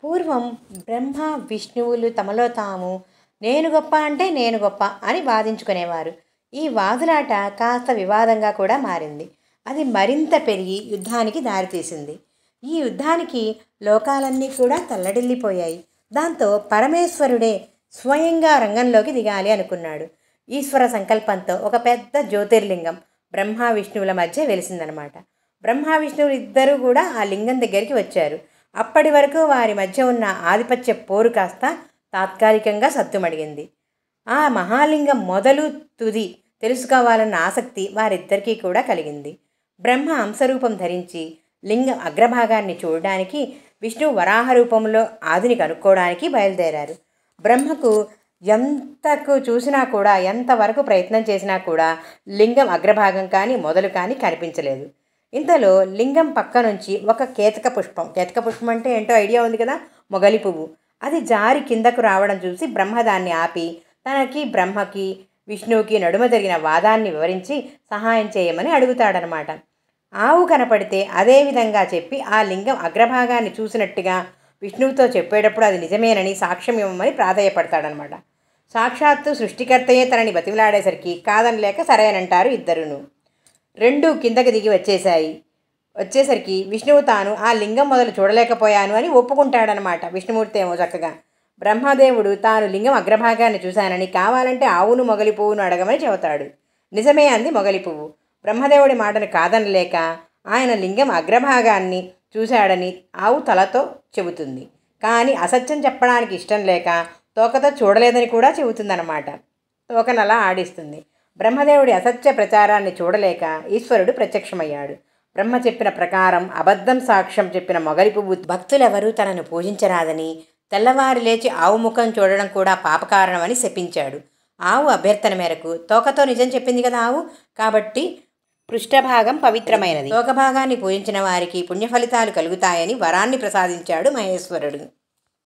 పూర్వం బ్రహ్మ విష్ణువులు తమలో తాము నేను గొప్ప అంటే నేను గొప్ప అని వాదించుకునేవారు. ఈ వాదులాట కాస్త వివాదంగా కూడా మారింది. అది మరింత పెరిగి యుద్ధానికి దారితీసింది. ఈ యుద్ధానికి లోకాలన్నీ కూడా తల్లడిల్లిపోయాయి. దాంతో పరమేశ్వరుడే స్వయంగా రంగంలోకి దిగాలి అనుకున్నాడు. ఈశ్వర సంకల్పంతో ఒక పెద్ద జ్యోతిర్లింగం బ్రహ్మ విష్ణువుల మధ్య వెలిసిందనమాట. బ్రహ్మ విష్ణువులు ఇద్దరూ కూడా ఆ లింగం దగ్గరికి వచ్చారు. అప్పటి వరకు వారి మధ్య ఉన్న ఆధిపత్య పోరు కాస్త తాత్కాలికంగా సద్దుమడిగింది. ఆ మహాలింగం మొదలు తుది తెలుసుకోవాలన్న ఆసక్తి వారిద్దరికీ కూడా కలిగింది. బ్రహ్మ హంసరూపం ధరించి లింగం అగ్రభాగాన్ని చూడడానికి, విష్ణువు వరాహ రూపంలో ఆదిని కనుక్కోవడానికి బయలుదేరారు. బ్రహ్మకు ఎంతకు చూసినా కూడా, ఎంతవరకు ప్రయత్నం చేసినా కూడా లింగం అగ్రభాగం కానీ మొదలు కానీ కనిపించలేదు. ఇంతలో లింగం పక్క నుంచి ఒక కేతక పుష్పం అంటే ఏంటో ఐడియా ఉంది కదా, మొగలి పువ్వు, అది జారి కిందకు రావడం చూసి బ్రహ్మ దాన్ని ఆపి బ్రహ్మకి విష్ణువుకి నడుమ జరిగిన వాదాన్ని వివరించి సహాయం చేయమని అడుగుతాడనమాట. ఆవు కనపడితే అదే విధంగా చెప్పి ఆ లింగం అగ్రభాగాన్ని చూసినట్టుగా విష్ణువుతో చెప్పేటప్పుడు అది నిజమేనని సాక్ష్యం ఇవ్వమని ప్రాధేయపడతాడనమాట. సాక్షాత్తు సృష్టికర్తయే తనని బతిమిలాడేసరికి కాదనలేక సరేనంటారు ఇద్దరును. రెండూ కిందకి దిగి వచ్చేసరికి విష్ణువు తాను ఆ లింగం మొదలు చూడలేకపోయాను అని ఒప్పుకుంటాడనమాట. విష్ణుమూర్తి ఏమో చక్కగా బ్రహ్మదేవుడు తాను లింగం అగ్రభాగాన్ని చూశానని, కావాలంటే ఆవును మొగలి పువ్వును అడగమని చెబుతాడు. నిజమే అంది మొగలి పువ్వు. బ్రహ్మదేవుడి మాటను కాదనలేక ఆయన లింగం అగ్రభాగాన్ని చూశాడని ఆవు తలతో చెబుతుంది. కానీ అసత్యం చెప్పడానికి ఇష్టం లేక తోకతో చూడలేదని కూడా చెబుతుందన్నమాట. తోకనలా ఆడిస్తుంది. బ్రహ్మదేవుడి అసత్య ప్రచారాన్ని చూడలేక ఈశ్వరుడు ప్రత్యక్షమయ్యాడు. బ్రహ్మ చెప్పిన ప్రకారం అబద్ధం సాక్ష్యం చెప్పిన మొగలి పువ్వు భక్తులెవరూ తనను పూజించరాదని, తెల్లవారి లేచి ఆవు ముఖం చూడడం కూడా పాపకారణమని శపించాడు. ఆవు అభ్యర్థన మేరకు తోకతో నిజం చెప్పింది కదా ఆవు, కాబట్టి పృష్ఠభాగం పవిత్రమైనది, తోక భాగాన్ని పూజించిన వారికి పుణ్యఫలితాలు కలుగుతాయని వరాన్ని ప్రసాదించాడు మహేశ్వరుడు.